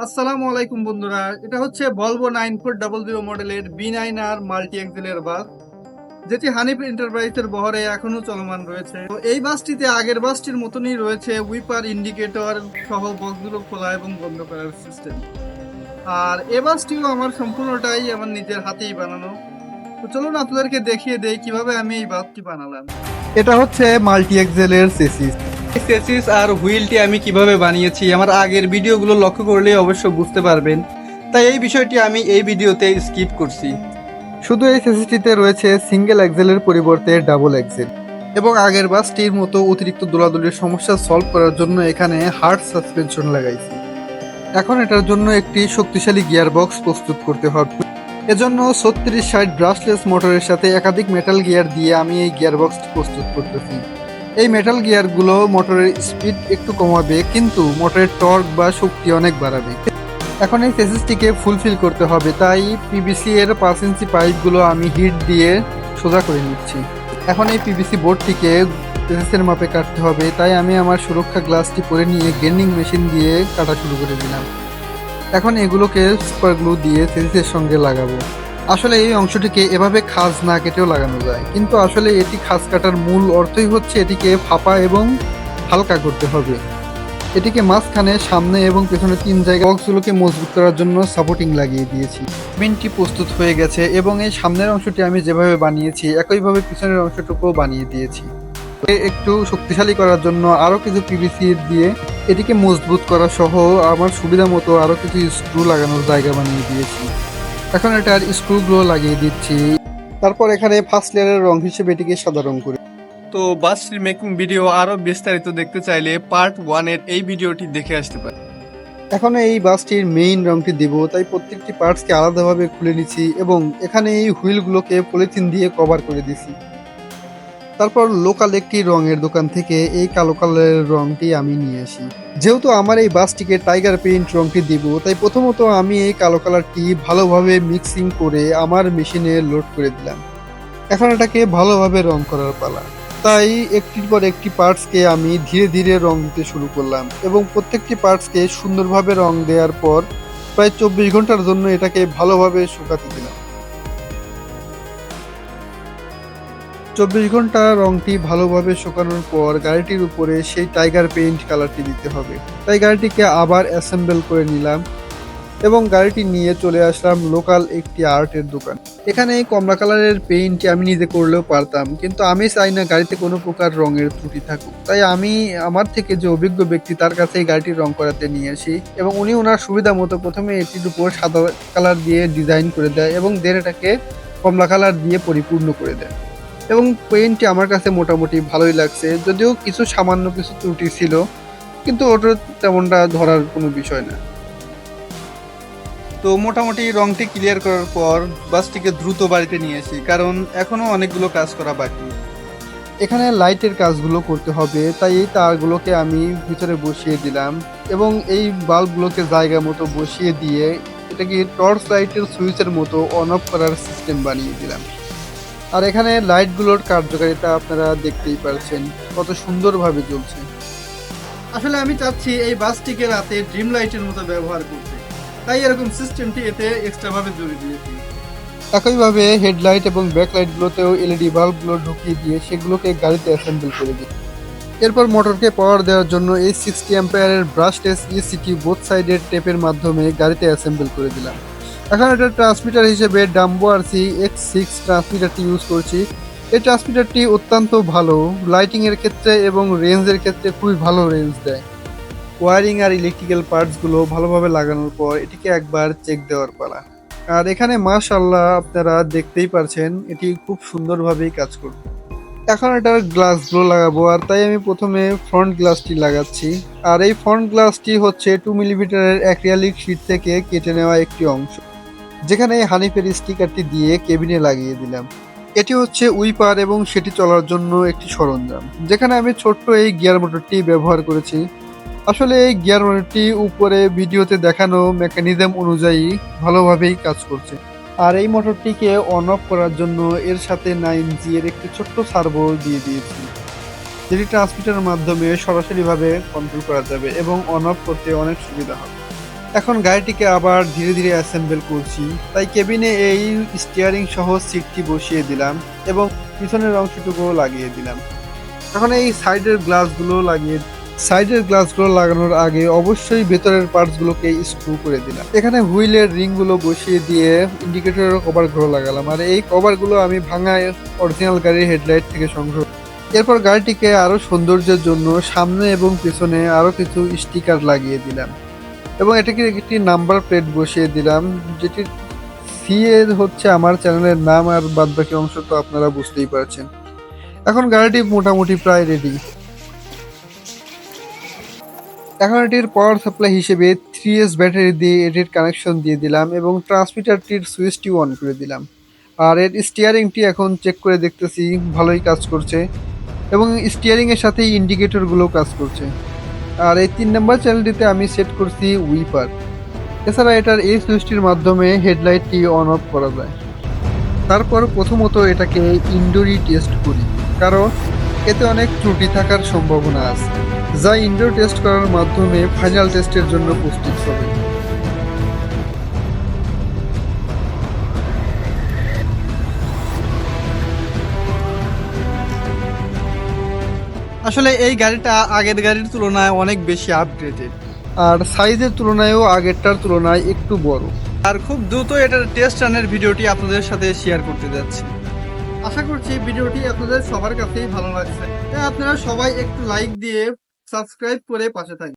আসসালামু আলাইকুম বন্ধুরা, এটা হচ্ছে ভলভো 9400 মডেলের B9R মাল্টি এক্সেলের বাস, যেটি হানিফ এন্টারপ্রাইজের বহরে এখনো চলমান রয়েছে। তো এই বাসটিতে আগের বাসটির মতনই রয়েছে উইপার, ইন্ডিকেটর সহ বক্সগুলো খোলা এবং বন্ধ করার সিস্টেম। আর এই বাসটিও আমার সম্পূর্ণটাই আমার নিজের হাতেই বানানো। তো চলুন আপনাদেরকে দেখিয়ে দেই কিভাবে আমি এই বাসটি বানালাম। এটা হচ্ছে মাল্টি এক্সেলের চেসিস। চেসিস আর হুইলটি আমি কিভাবে বানিয়েছি আমার আগের ভিডিওগুলো লক্ষ্য করলে অবশ্য বুঝতে পারবেন, তাই এই বিষয়টি আমি এই ভিডিওতে স্কিপ করছি। শুধু এই চেসিসটিতে রয়েছে সিঙ্গেল এক্সেলের পরিবর্তে ডাবল এক্সেল, এবং আগের বাসটির মতো অতিরিক্ত দোলাদুলির সমস্যা সলভ করার জন্য এখানে হার্ড সাসপেনশন লাগাইছি। এখন এটার জন্য একটি শক্তিশালী গিয়ার বক্স প্রস্তুত করতে হবে। এজন্য 3660 ব্রাশলেস মোটরের সাথে একাধিক মেটাল গিয়ার দিয়ে আমি এই গিয়ার বক্সটি প্রস্তুত করতেছি। এই মেটাল গিয়ারগুলো মোটরের স্পিড একটু কমাবে, কিন্তু মোটরের টর্ক বা শক্তি অনেক বাড়াবে। এখন এই চেসিসটিকে ফুলফিল করতে হবে, তাই পিভিসি এর 5 ইঞ্চি পাইপগুলো আমি হিট দিয়ে সোজা করে নিচ্ছি। এখন এই পিভিসি বোর্ডটিকে চেসিসের মাপে কাটতে হবে, তাই আমি আমার সুরক্ষা গ্লাসটি পরে নিয়ে গ্রেন্ডিং মেশিন দিয়ে কাটা শুরু করে দিলাম। এখন এগুলোকে সুপার গ্লু দিয়ে চেসিসের সঙ্গে লাগাবো। আসলে এই অংশটিকে এভাবে খাঁজ না কেটেও লাগানো যায়, কিন্তু আসলে এটি খাঁজ কাটার মূল অর্থই হচ্ছে এটিকে ফাঁপা এবং হালকা করতে হবে। এটিকে মাঝখানে, সামনে এবং পেছনে 3 জায়গায় বক্সগুলোকে মজবুত করার জন্য সাপোর্টিং লাগিয়ে দিয়েছি। বিনটি প্রস্তুত হয়ে গেছে এবং এই সামনের অংশটি আমি যেভাবে বানিয়েছি একইভাবে পিছনের অংশটুকুও বানিয়ে দিয়েছি। একটু শক্তিশালী করার জন্য আরও কিছু পিভিসি দিয়ে এটিকে মজবুত করা সহ আমার সুবিধা মতো আরও কিছু স্ক্রু লাগানোর জায়গা বানিয়ে দিয়েছি। এখন এটার স্ক্রুগুলো লাগিয়ে দিচ্ছি। তারপর এখানে ফার্স্ট লেয়ারের রং হিসেবে এটিকে সাদা রং করি। তো বাসটির মেকিং ভিডিও আরো বিস্তারিত দেখতে চাইলে পার্ট 1 এর এই ভিডিওটি দেখে আসতে পারেন। এখন এই বাসটির মেইন রংটি দেব, তাই প্রত্যেকটি পার্টসকে আলাদাভাবে খুলে নিচ্ছি এবং এখানে এই হুইলগুলোকে পলিথিন দিয়ে কভার করে দিছি। তারপর লোকাল একটি রঙের দোকান থেকে এই কালো কালারের রংটি আমি নিয়ে আসি। যেহেতু আমার এই বাসটিকে টাইগার পেইন্ট রংটি দিব, তাই প্রথমত আমি এই কালো কালারটি ভালোভাবে মিক্সিং করে আমার মেশিনে লোড করে দিলাম। এখন এটাকে ভালোভাবে রং করার পালা, তাই একটির পর একটি পার্টসকে আমি ধীরে ধীরে রং দিতে শুরু করলাম এবং প্রত্যেকটি পার্টসকে সুন্দরভাবে রং দেওয়ার পর প্রায় 24 ঘন্টার জন্য এটাকে ভালোভাবে শুকাতে দিলাম। 24 ঘন্টা রংটি ভালোভাবে শুকানোর পর গাড়িটির উপরে সেই টাইগার পেইন্ট কালারটি দিতে হবে, তাই গাড়িটিকে আবার অ্যাসেম্বল করে নিলাম এবং গাড়িটি নিয়ে চলে আসলাম লোকাল একটি আর্টের দোকান। এখানে এই কমলা কালারের পেইন্টটি আমি নিজে করলেও পারতাম, কিন্তু আমি চাই না গাড়িতে কোনো প্রকার রঙের ত্রুটি থাকুক, তাই আমি আমার থেকে যে অভিজ্ঞ ব্যক্তি তার কাছে এই গাড়িটির রং করাতে নিয়ে আসি এবং উনি ওনার সুবিধা মতো প্রথমে এটির উপর সাদা কালার দিয়ে ডিজাইন করে দেয় এবং দেন এটাকে কমলা কালার দিয়ে পরিপূর্ণ করে দেয়। এবং পেইন্টটি আমার কাছে মোটামুটি ভালোই লাগছে, যদিও কিছু সামান্য কিছু ত্রুটি ছিল, কিন্তু ওটা তেমনটা ধরার কোনো বিষয় না। তো মোটামুটি রংটি ক্লিয়ার করার পর বাসটিকে দ্রুত বাড়িতে নিয়ে আসি, কারণ এখনো অনেকগুলো কাজ করা বাকি। এখানে লাইটের কাজগুলো করতে হবে, তাই এই তারগুলোকে আমি ভিতরে বসিয়ে দিলাম এবং এই বাল্বগুলোকে জায়গা মতো বসিয়ে দিয়ে এটাকে টর্চ লাইটের সুইচের মতো অন অফ করার সিস্টেম বানিয়ে দিলাম। আর এখানে লাইটগুলোর কার্যকারিতা আপনারা দেখতেই পারছেন কত সুন্দরভাবে জ্বলছে। আসলে আমি চাচ্ছি এই বাসটিকে রাতে ড্রিম লাইটের মতো ব্যবহার করতে, তাই এরকম সিস্টেমটি এতে এক্সট্রা ভাবে জুড়ে দিয়েছি। একইভাবে হেডলাইট এবং ব্যাকলাইটগুলোতেও এলইডি বাল্বগুলো ঢুকিয়ে দিয়ে সেগুলোকে গাড়িতে অ্যাসেম্বল করে দিই। এরপর মোটরকে পাওয়ার দেওয়ার জন্য এই 60 অ্যাম্পিয়ারের ব্রাশলেস ইসিটি বোথ সাইডের টেপের মাধ্যমে গাড়িতে অ্যাসেম্বল করে দিলাম। এখন এটা ট্রান্সমিটার হিসেবে ডাম্বো আরসি X6 ট্রান্সমিটারটি ইউজ করছি। এই ট্রান্সমিটারটি অত্যন্ত ভালো লাইটিং এর ক্ষেত্রে এবং রেঞ্জের ক্ষেত্রে খুবই ভালো রেঞ্জ দেয়। ওয়ারিং আর ইলেকট্রিক্যাল পার্টসগুলো ভালোভাবে লাগানোর পর এটিকে একবার চেক দেওয়ার পালা। আর এখানে মাশাআল্লাহ আপনারা দেখতেই পারছেন এটি খুব সুন্দরভাবেই কাজ করবে। এখন এটার গ্লাসগুলো লাগাবো, আর তাই আমি প্রথমে ফ্রন্ট গ্লাসটি লাগাচ্ছি। আর এই ফ্রন্ট গ্লাসটি হচ্ছে 2 মিলিমিটারের অ্যাক্রিলিক শীট থেকে কেটে নেওয়া একটি অংশ, যেখানে হানিফের স্টিকারটি দিয়ে কেবিনে লাগিয়ে দিলাম। এটি হচ্ছে উইপার এবং সেটি চলার জন্য একটি সরঞ্জাম, যেখানে আমি ছোট্ট এই গিয়ার মোটরটি ব্যবহার করেছি। আসলে এই গিয়ার মোটরটি উপরে ভিডিওতে দেখানো মেকানিজম অনুযায়ী ভালোভাবেই কাজ করছে। আর এই মোটরটিকে অন অফ করার জন্য এর সাথে 9G এর একটি ছোট্ট সার্ভো দিয়ে দিয়েছি, যেটি ট্রান্সমিটারের মাধ্যমে সরাসরিভাবে কন্ট্রোল করা যাবে এবং অন অফ করতে অনেক সুবিধা হবে। এখন গাড়িটিকে আবার ধীরে ধীরে অ্যাসেম্বল করছি, তাই কেবিনে এই স্টিয়ারিং সহ সিটটি বসিয়ে দিলাম এবং পিছনের অংশটুকুও লাগিয়ে দিলাম। এখন এই সাইডের গ্লাসগুলো লাগানোর আগে অবশ্যই ভেতরের পার্টসগুলোকে স্ক্রু করে দিলাম। এখানে হুইলের রিংগুলো বসিয়ে দিয়ে ইন্ডিকেটরের কভারগুলো লাগালাম, আর এই কভারগুলো আমি ভাঙা অরিজিনাল গাড়ির হেডলাইট থেকে সংগ্রহ। এরপর গাড়িটিকে আরো সৌন্দর্যের জন্য সামনে এবং পেছনে আরো কিছু স্টিকার লাগিয়ে দিলাম এবং এটাকে একটি নাম্বার প্লেট বসিয়ে দিলাম, যেটি সিএ হচ্ছে আমার চ্যানেলের নাম, আর বাদবাকি অংশ তো আপনারা বুঝতেই পারছেন। এখন গাড়িটি মোটামুটি প্রায় রেডি। এখন এটির পাওয়ার সাপ্লাই হিসেবে 3S ব্যাটারি দিয়ে এটির কানেকশন দিয়ে দিলাম এবং ট্রান্সমিটারটির সুইচটি অন করে দিলাম। আর এর স্টিয়ারিংটি এখন চেক করে দেখতেছি ভালোই কাজ করছে এবং স্টিয়ারিং এর সাথে ইন্ডিকেটরগুলো কাজ করছে। আর এই 3 নম্বর চ্যানেলটিতে আমি সেট করছি উইপার। এছাড়া এটার এই সুইচটির মাধ্যমে হেডলাইটটি অন অফ করা যায়। তারপর প্রথমত এটাকে ইনডোরই টেস্ট করি, কারণ এতে অনেক ত্রুটি থাকার সম্ভাবনা আছে, যা ইনডোর টেস্ট করার মাধ্যমে ফাইনাল টেস্টের জন্য প্রস্তুত হবে। আসলে এই গাড়িটা আগের গাড়ির তুলনায় অনেক বেশি আপগ্রেডেড, আর সাইজের তুলনায়ও আগেরটার তুলনায় একটু বড়। আর খুব দ্রুত এটার টেস্ট রানের ভিডিওটি আপনাদের সাথে শেয়ার করতে যাচ্ছি। আশা করছি ভিডিওটি আপনাদের সবার কাছেই ভালো লাগছে। তাই আপনারা সবাই একটু লাইক দিয়ে সাবস্ক্রাইব করে পাশে থাকবেন।